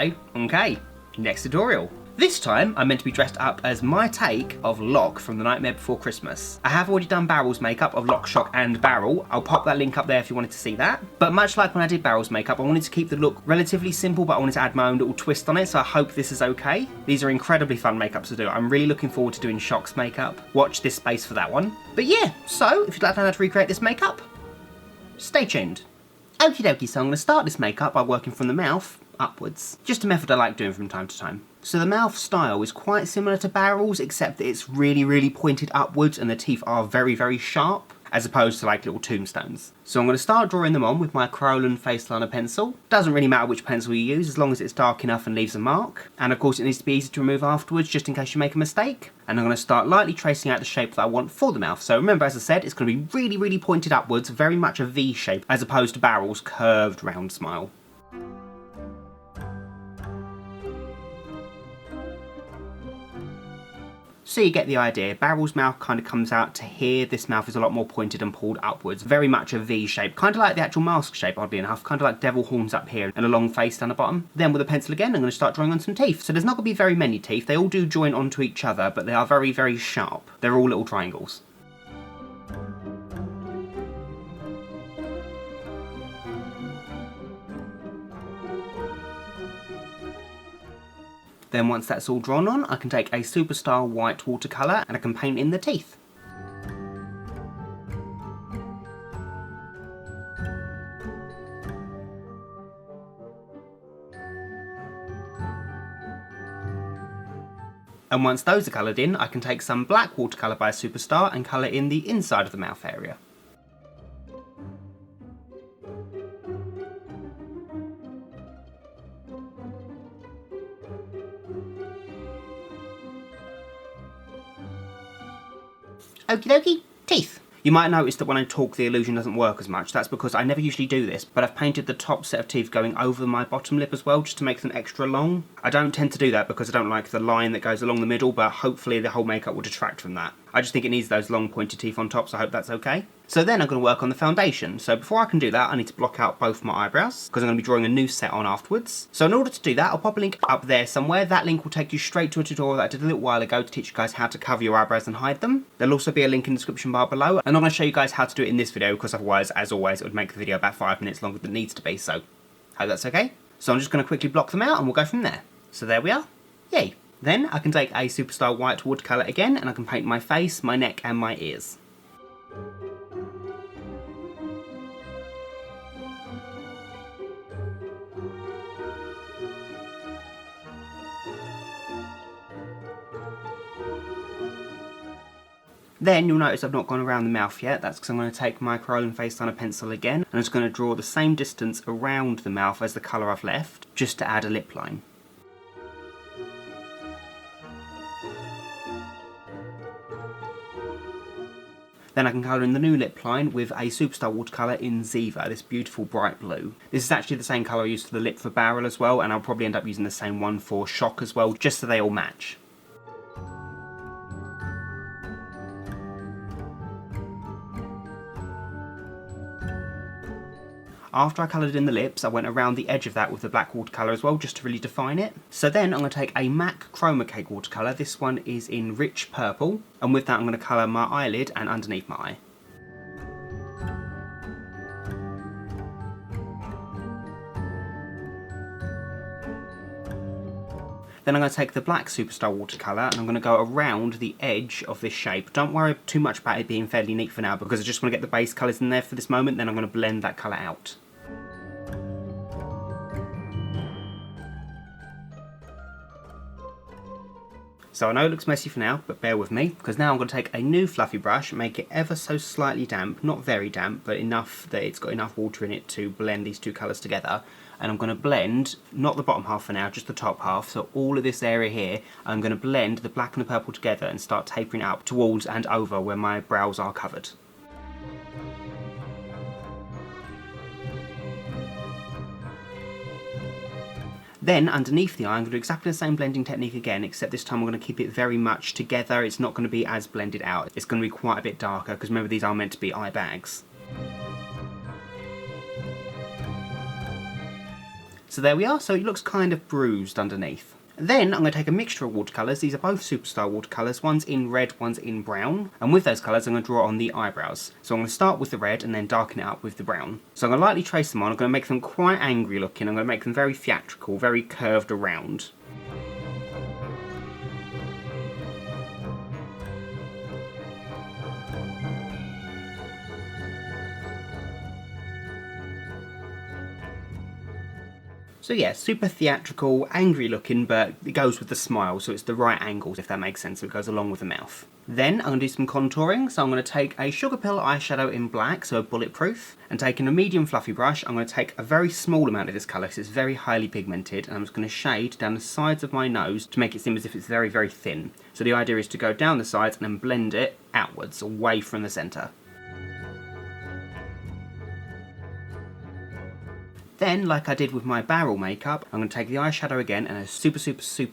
Hello. Okay, next tutorial. This time, I'm meant to be dressed up as my take of Locke from The Nightmare Before Christmas. I have already done Barrel's makeup of Lock, Shock and Barrel. I'll pop that link up there if you wanted to see that. But much like when I did Barrel's makeup, I wanted to keep the look relatively simple, but I wanted to add my own little twist on it, so I hope this is okay. These are incredibly fun makeups to do. I'm really looking forward to doing Shock's makeup. Watch this space for that one. But yeah, so if you'd like to know how to recreate this makeup, stay tuned. Okie dokie, so I'm going to start this makeup by working from the mouth upwards. Just a method I like doing from time to time. So the mouth style is quite similar to Barrel's, except that it's really pointed upwards and the teeth are very sharp, as opposed to like little tombstones. So I'm going to start drawing them on with my Kryolan Face Liner pencil. Doesn't really matter which pencil you use, as long as it's dark enough and leaves a mark. And of course it needs to be easy to remove afterwards, just in case you make a mistake. And I'm going to start lightly tracing out the shape that I want for the mouth. So remember, as I said, it's going to be really pointed upwards, very much a V shape, as opposed to Barrel's curved round smile. So you get the idea. Barrel's mouth kind of comes out to here. This mouth is a lot more pointed and pulled upwards. Very much a V shape. Kind of like the actual mask shape, oddly enough. Kind of like devil horns up here and a long face down the bottom. Then with a pencil again, I'm going to start drawing on some teeth. So there's not going to be very many teeth. They all do join onto each other, but they are very sharp. They're all little triangles. Then once that's all drawn on, I can take a Superstar white watercolour and I can paint in the teeth. And once those are coloured in, I can take some black watercolour by Superstar and colour in the inside of the mouth area. Okie dokie, teeth. You might notice that when I talk the illusion doesn't work as much. That's because I never usually do this, but I've painted the top set of teeth going over my bottom lip as well, just to make them extra long. I don't tend to do that because I don't like the line that goes along the middle, but hopefully the whole makeup will detract from that. I just think it needs those long pointed teeth on top, so I hope that's okay. So then I'm going to work on the foundation. So before I can do that, I need to block out both my eyebrows, because I'm going to be drawing a new set on afterwards. So in order to do that, I'll pop a link up there somewhere. That link will take you straight to a tutorial that I did a little while ago to teach you guys how to cover your eyebrows and hide them. There'll also be a link in the description bar below. And I'm going to show you guys how to do it in this video, because otherwise, as always, it would make the video about 5 minutes longer than it needs to be. So hope that's okay. So I'm just going to quickly block them out and we'll go from there. So there we are. Yay. Then I can take a Superstar white watercolour again and I can paint my face, my neck and my ears. Then you'll notice I've not gone around the mouth yet. That's because I'm going to take my Kryolan Face Liner pencil again and I'm just going to draw the same distance around the mouth as the colour I've left, just to add a lip line. Then I can colour in the new lip line with a Superstar watercolour in Ziva, this beautiful bright blue. This is actually the same colour I used for the lip for Barrel as well, and I'll probably end up using the same one for Shock as well, just so they all match. After I coloured in the lips, I went around the edge of that with the black watercolour as well, just to really define it. So then I'm going to take a MAC Chroma Cake watercolour. This one is in Rich Purple, and with that I'm going to colour my eyelid and underneath my eye. Then I'm going to take the black Superstar watercolour and I'm going to go around the edge of this shape. Don't worry too much about it being fairly neat for now, because I just want to get the base colours in there for this moment, then I'm going to blend that colour out. So I know it looks messy for now, but bear with me, because now I'm going to take a new fluffy brush, make it ever so slightly damp, not very damp, but enough that it's got enough water in it to blend these two colours together. And I'm going to blend, not the bottom half for now, just the top half, so all of this area here, I'm going to blend the black and the purple together and start tapering up towards and over where my brows are covered. Then underneath the eye I'm going to do exactly the same blending technique again, except this time I'm going to keep it very much together. It's not going to be as blended out. It's going to be quite a bit darker, because remember these are meant to be eye bags. So there we are, so it looks kind of bruised underneath. Then I'm going to take a mixture of watercolours. These are both Superstar watercolours. One's in red, one's in brown. And with those colours, I'm going to draw on the eyebrows. So I'm going to start with the red and then darken it up with the brown. So I'm going to lightly trace them on. I'm going to make them quite angry looking. I'm going to make them very theatrical, very curved around. So yeah, super theatrical, angry looking, but it goes with the smile, so it's the right angles, if that makes sense, so it goes along with the mouth. Then I'm going to do some contouring, so I'm going to take a Sugar Pill eyeshadow in black, so bulletproof, and taking a medium fluffy brush, I'm going to take a very small amount of this colour, because it's very highly pigmented, and I'm just going to shade down the sides of my nose to make it seem as if it's very, very thin. So the idea is to go down the sides and then blend it outwards, away from the centre. Then, like I did with my barrel makeup, I'm going to take the eyeshadow again and a super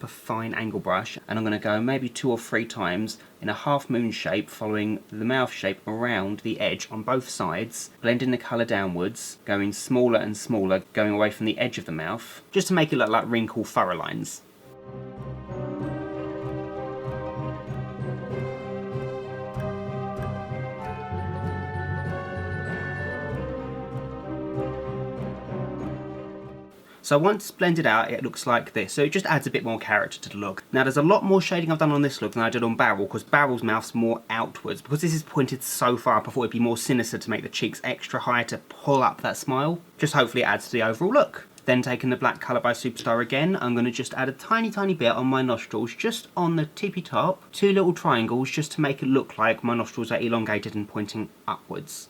fine angle brush, and I'm going to go maybe 2 or 3 times in a half moon shape, following the mouth shape around the edge on both sides, blending the colour downwards, going smaller and smaller, going away from the edge of the mouth, just to make it look like wrinkle furrow lines. So once it's blended out, it looks like this. So it just adds a bit more character to the look. Now there's a lot more shading I've done on this look than I did on Barrel, because Barrel's mouth's more outwards. Because this is pointed so far up, I thought it'd be more sinister to make the cheeks extra high to pull up that smile. Just hopefully it adds to the overall look. Then taking the black colour by Superstar again, I'm going to just add a tiny bit on my nostrils, just on the tippy top. 2 little triangles, just to make it look like my nostrils are elongated and pointing upwards.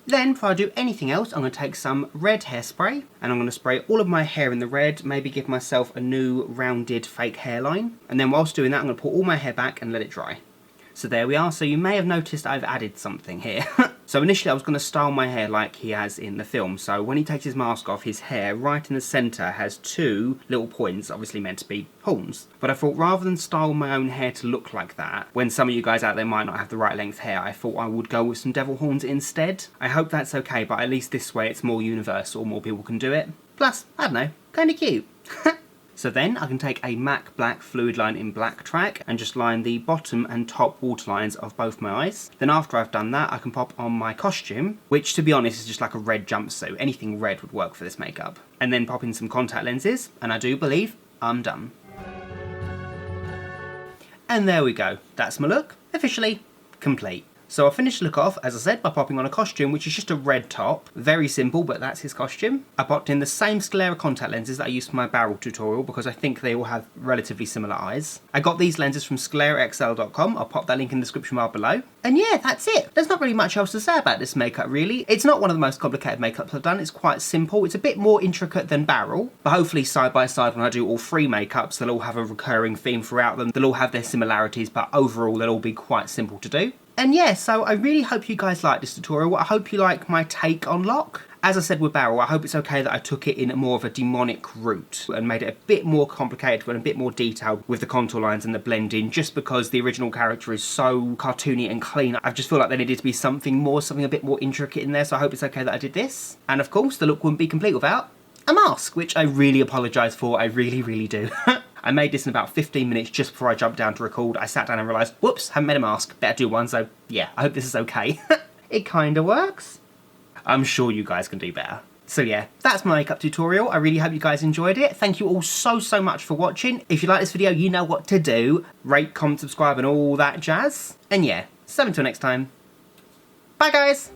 Then, before I do anything else, I'm going to take some red hairspray, and I'm going to spray all of my hair in the red, maybe give myself a new rounded fake hairline. And then whilst doing that, I'm going to pull all my hair back and let it dry. So there we are, so you may have noticed I've added something here. So initially I was going to style my hair like he has in the film, so when he takes his mask off, his hair right in the centre has 2 little points, obviously meant to be horns. But I thought rather than style my own hair to look like that, when some of you guys out there might not have the right length hair, I thought I would go with some devil horns instead. I hope that's okay, but at least this way it's more universal, more people can do it. Plus, I don't know, kinda cute. So then I can take a MAC Black Fluid Line in Black Track and just line the bottom and top waterlines of both my eyes. Then after I've done that, I can pop on my costume, which to be honest is just like a red jumpsuit. Anything red would work for this makeup. And then pop in some contact lenses, and I do believe I'm done. And there we go. That's my look, officially complete. So I finished the look off, as I said, by popping on a costume, which is just a red top. Very simple, but that's his costume. I popped in the same sclera contact lenses that I used for my barrel tutorial, because I think they all have relatively similar eyes. I got these lenses from scleraxl.com. I'll pop that link in the description bar below. And yeah, that's it. There's not really much else to say about this makeup, really. It's not one of the most complicated makeups I've done. It's quite simple. It's a bit more intricate than barrel, but hopefully side by side when I do all 3 makeups, they'll all have a recurring theme throughout them. They'll all have their similarities, but overall they'll all be quite simple to do. And yeah, so I really hope you guys like this tutorial. I hope you like my take on Locke. As I said with Barrel, I hope it's okay that I took it in more of a demonic route and made it a bit more complicated and a bit more detailed with the contour lines and the blending, just because the original character is so cartoony and clean. I just feel like there needed to be something a bit more intricate in there, so I hope it's okay that I did this. And of course, the look wouldn't be complete without a mask, which I really apologise for. I really do. I made this in about 15 minutes just before I jumped down to record. I sat down and realised, whoops, haven't made a mask. Better do one, so yeah, I hope this is okay. It kinda works. I'm sure you guys can do better. So yeah, that's my makeup tutorial. I really hope you guys enjoyed it. Thank you all so much for watching. If you like this video, you know what to do. Rate, comment, subscribe and all that jazz. And yeah, so until next time. Bye guys!